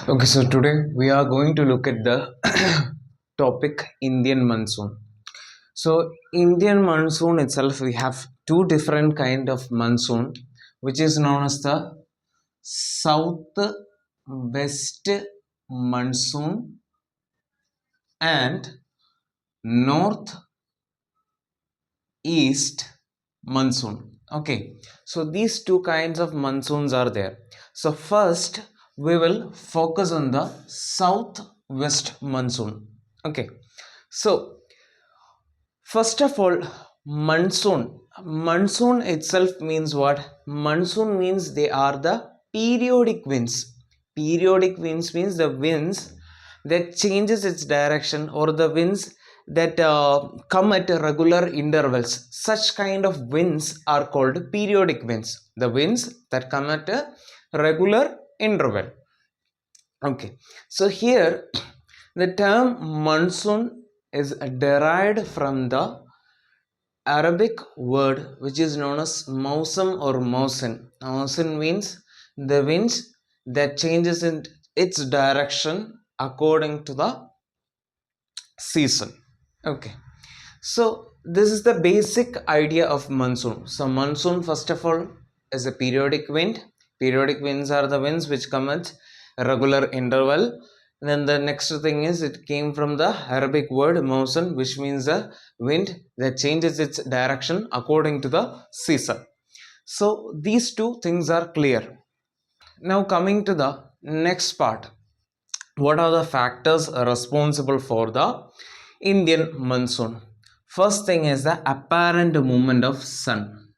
Okay, so today we are going to look at the topic Indian monsoon. So Indian monsoon itself, we have two different kind of monsoon, which is known as the southwest monsoon and northeast monsoon. Okay, so these two kinds of monsoons are there. So first we will focus on the southwest monsoon. Okay, so first of all, monsoon itself means what? Monsoon means they are the periodic winds. Periodic winds means the winds that changes its direction, or the winds that come at regular intervals. Such kind of winds are called periodic winds, the winds that come at a regular interval. Okay, so here the term monsoon is derived from the Arabic word which is known as Monsoon or Monsoon. Monsoon means the winds that changes in its direction according to the season. Okay, so this is the basic idea of monsoon. So monsoon first of all is a periodic wind. Periodic winds are the winds which come at a regular interval. Then the next thing is it came from the Arabic word monsoon, which means a wind that changes its direction according to the season. So these two things are clear. Now coming to the next part, what are the factors responsible for the Indian monsoon? First thing is the apparent movement of sun.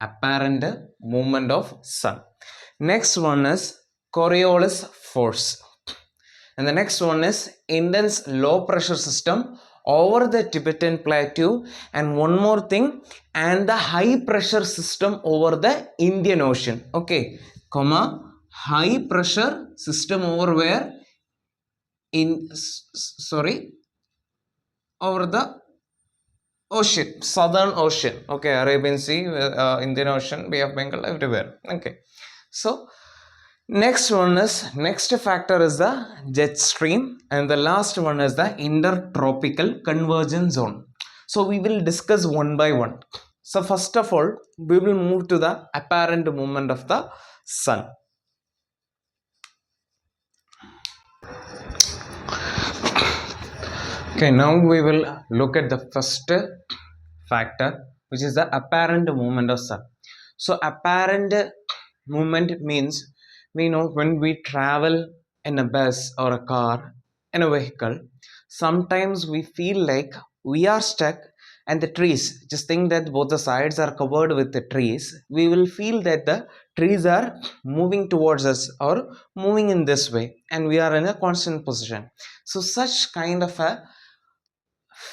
Apparent movement of sun. Next one is Coriolis Force. And the next one is intense low pressure system over the Tibetan plateau, and one more thing, and the high pressure system over the Indian Ocean. Okay, comma, high pressure system over where? Over the ocean, Southern Ocean. Okay, Arabian Sea, Indian Ocean, Bay of Bengal, everywhere. Okay, so next factor is the jet stream, and the last one is the intertropical convergence zone. So we will discuss one by one. So first of all, we will move to the apparent movement of the sun. Okay, now we will look at the first factor, which is the apparent movement of sun. So apparent movement means, we know when we travel in a bus or a car, in a vehicle, sometimes we feel like we are stuck, and the trees, just think that both the sides are covered with the trees, we will feel that the trees are moving towards us or moving in this way, and we are in a constant position. So such kind of a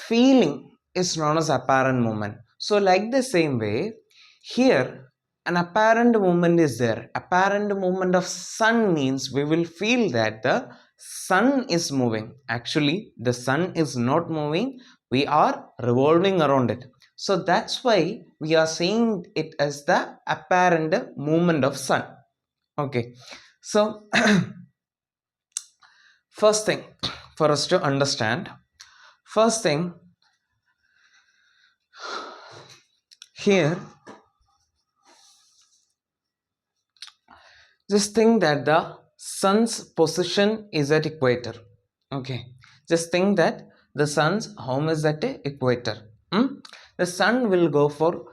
feeling is known as apparent movement. So like the same way, here an apparent movement is there. Apparent movement of sun means we will feel that the sun is moving. Actually, the sun is not moving. We are revolving around it. So that's why we are saying it as the apparent movement of sun. Okay. So first thing for us to understand, first thing here, just think that the sun's position is at equator. Okay, just think that the sun's home is at equator. The sun will go for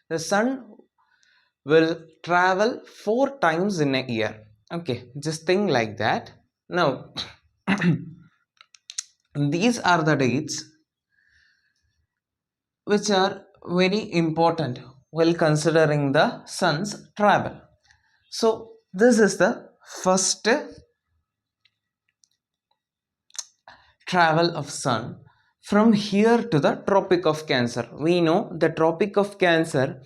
the sun will travel 4 times in a year. Okay, just think like that. Now these are the dates which are very important while considering the sun's travel. So this is the first travel of sun from here to the Tropic of Cancer. We know the Tropic of Cancer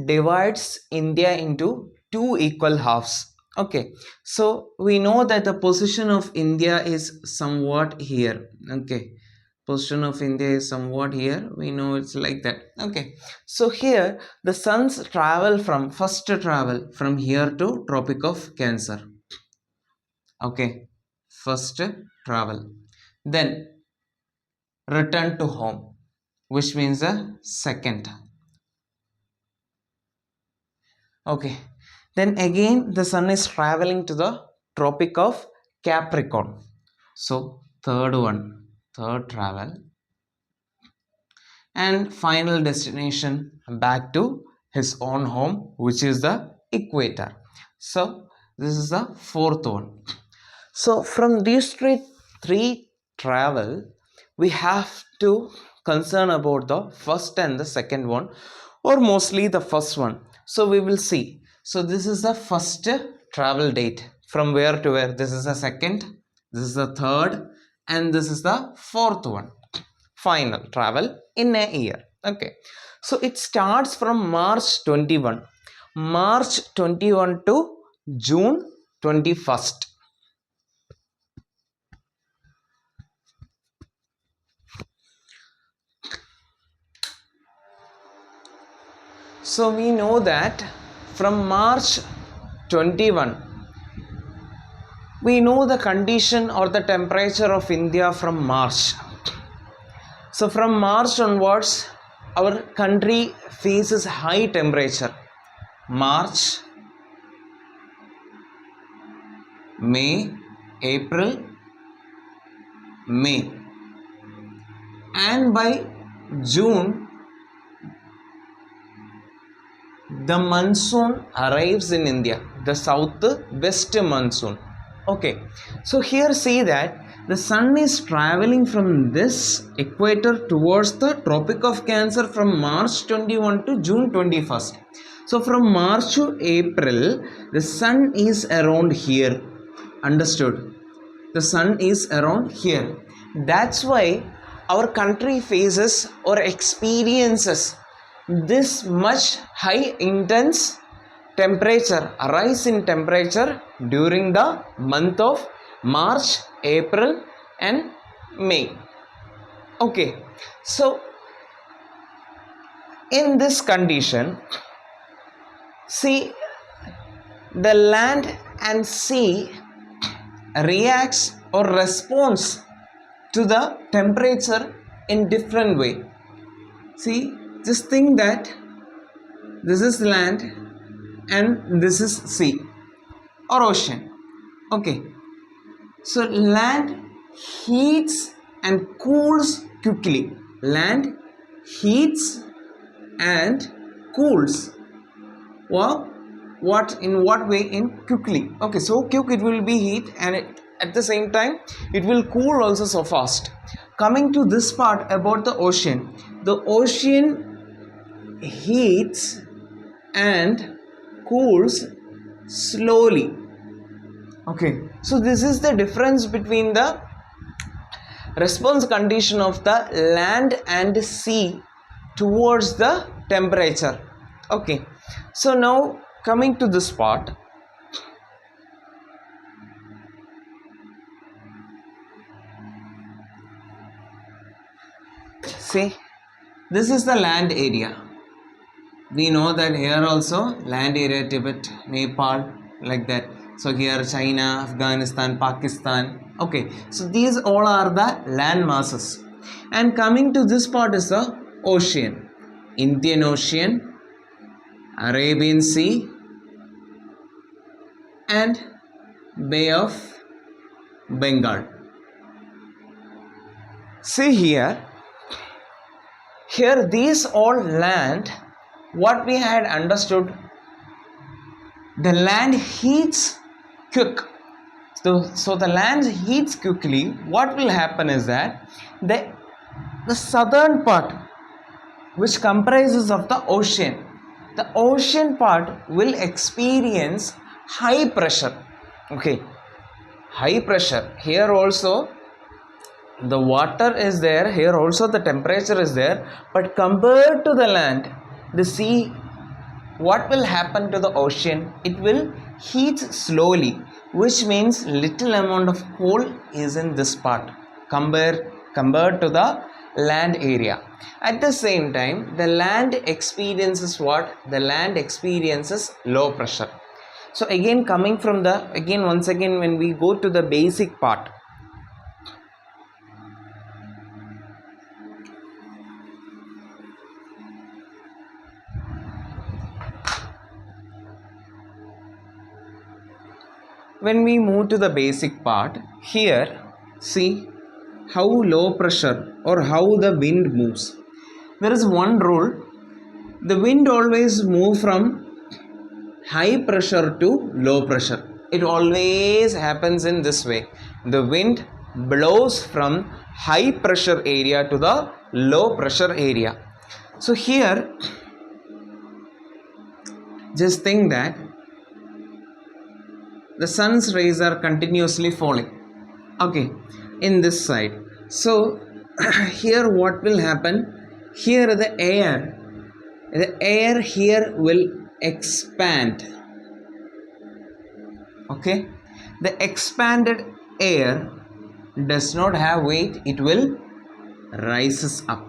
divides India into two equal halves. Okay, so we know that the position of India is somewhat here. Okay, Position of India is somewhat here. We know it's like that. Okay. So here the suns travel from first travel from here to Tropic of Cancer. Okay. First travel. Then return to home, which means a second. Okay. Then again the sun is traveling to the Tropic of Capricorn. So third one, third travel. And final destination back to his own home, which is the equator. So this is the fourth one. So from these three travel, we have to concern about the first and the second one, or mostly the first one. So we will see. So this is the first travel date. From where to where? This is the second, this is the third, and this is the fourth one. Final travel in a year. Okay. So it starts from March 21. March 21 to June 21st. So we know that from March 21, we know the condition or the temperature of India from March. So from March onwards, our country faces high temperature. March, May, April, May, and by June the monsoon arrives in India, the southwest monsoon. Okay, so here see that the sun is traveling from this equator towards the Tropic of Cancer from March 21 to June 21st. So from March to April, the sun is around here. Understood? The sun is around here. That's why our country faces or experiences this much high intense temperature, a rise in temperature during the month of March, April and May. Okay, so in this condition, see, the land and sea reacts or responds to the temperature in different way. See, just think that this is land and this is sea or ocean. Okay, so land heats and cools quickly. Land heats and cools. Well, in what way? In quickly. Okay, so quick it will be heat, and at the same time it will cool also so fast. Coming to this part about the ocean heats and cools slowly. Okay, so this is the difference between the response condition of the land and sea towards the temperature. Okay, so now coming to this part, see, this is the land area. We know that here also land area, Tibet, Nepal, like that. So here China, Afghanistan, Pakistan. Okay, so these all are the land masses. And coming to this part is the ocean. Indian Ocean, Arabian Sea and Bay of Bengal. See here these all land, what we had understood, the land heats quick. So the land heats quickly. What will happen is that the southern part, which comprises of the ocean part will experience high pressure. Okay, high pressure. Here also the water is there, here also the temperature is there, but compared to the land, the sea, what will happen to the ocean? It will heat slowly, which means little amount of cold is in this part compared compared to the land area. At the same time, the land experiences what? The land experiences low pressure. So again, coming from the, once again when we go to the basic part, when we move to the basic part, here see how low pressure or how the wind moves. There is one rule: the wind always move from high pressure to low pressure. It always happens in this way. The wind blows from high pressure area to the low pressure area. So here, just think that the sun's rays are continuously falling, okay, in this side. So here what will happen? Here the air here will expand, okay. The expanded air does not have weight, it will rises up.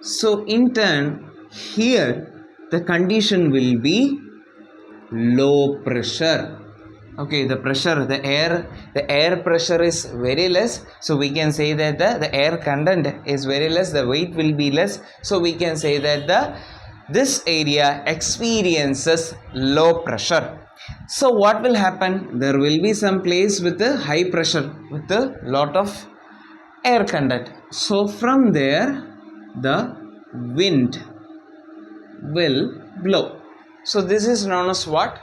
So in turn, here the condition will be low pressure, okay. The air pressure is very less, so we can say that the air content is very less, the weight will be less, so we can say that this area experiences low pressure. So what will happen? There will be some place with a high pressure with a lot of air content. So from there the wind will blow. So this is known as what?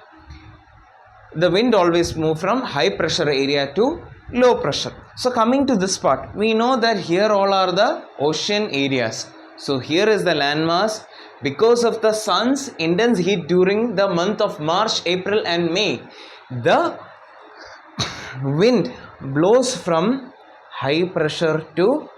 The wind always move from high pressure area to low pressure. So coming to this part, we know that here all are the ocean areas. So here is the landmass. Because of the sun's intense heat during the month of March, April and May, the wind blows from high pressure to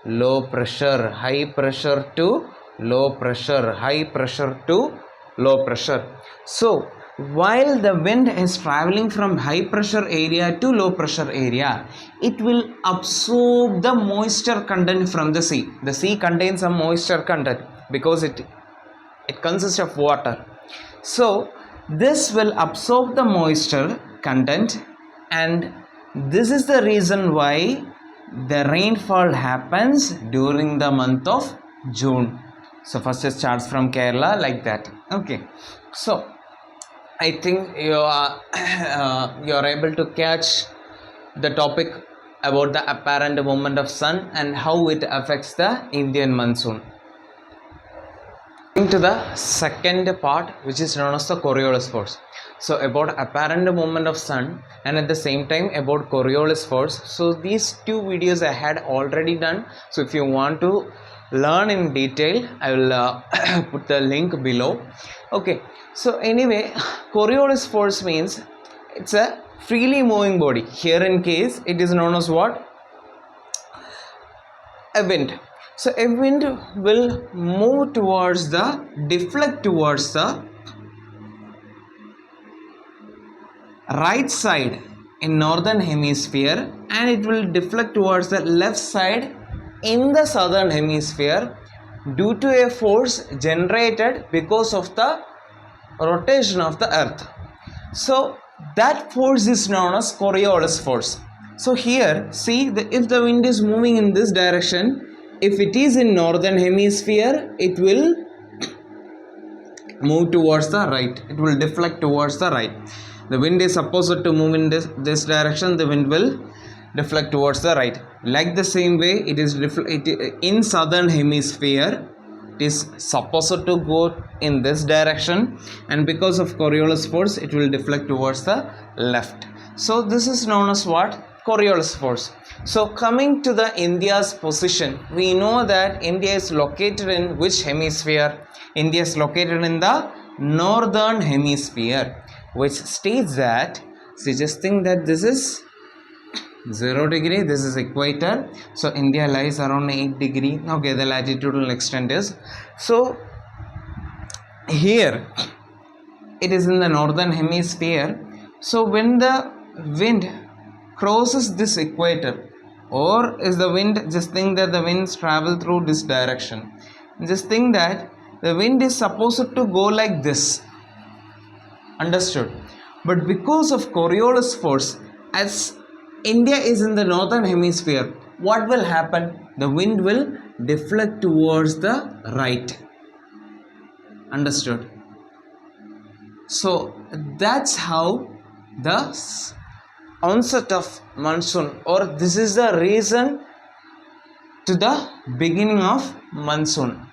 low pressure, high pressure to low pressure, high pressure to low pressure. So while the wind is traveling from high pressure area to low pressure area, it will absorb the moisture content from the sea. The sea contains some moisture content because it consists of water. So this will absorb the moisture content, and this is the reason why the rainfall happens during the month of June. So first it starts from Kerala like that, okay. So I think you are able to catch the topic about the apparent movement of sun and how it affects the Indian monsoon. To the second part, which is known as the Coriolis Force. So about apparent movement of sun and at the same time about Coriolis Force. So these two videos I had already done. So if you want to learn in detail, I will put the link below. Okay. So anyway, Coriolis Force means it's a freely moving body. Here in case it is known as what? A wind. So a wind will move towards the, deflect towards the right side in northern hemisphere, and it will deflect towards the left side in the southern hemisphere due to a force generated because of the rotation of the earth. So that force is known as Coriolis force. So here see, if the wind is moving in this direction, if it is in northern hemisphere, it will move towards the right, it will deflect towards the right. The wind is supposed to move in this direction, the wind will deflect towards the right. Like the same way, it is in southern hemisphere, it is supposed to go in this direction, and because of Coriolis force, it will deflect towards the left. So this is known as what? Coriolis force. So coming to the India's position, we know that India is located in which hemisphere? India is located in the northern hemisphere, which states that, so just think that this is 0 degree, this is equator, so India lies around 8 degree, okay, the latitudinal extent is, so here it is in the northern hemisphere. So when the wind crosses this equator, Or is the wind, just think that the winds travel through this direction. Just think that the wind is supposed to go like this. Understood? But because of Coriolis force, as India is in the northern hemisphere, what will happen? The wind will deflect towards the right. Understood? So that's how the onset of monsoon, or this is the reason to the beginning of monsoon.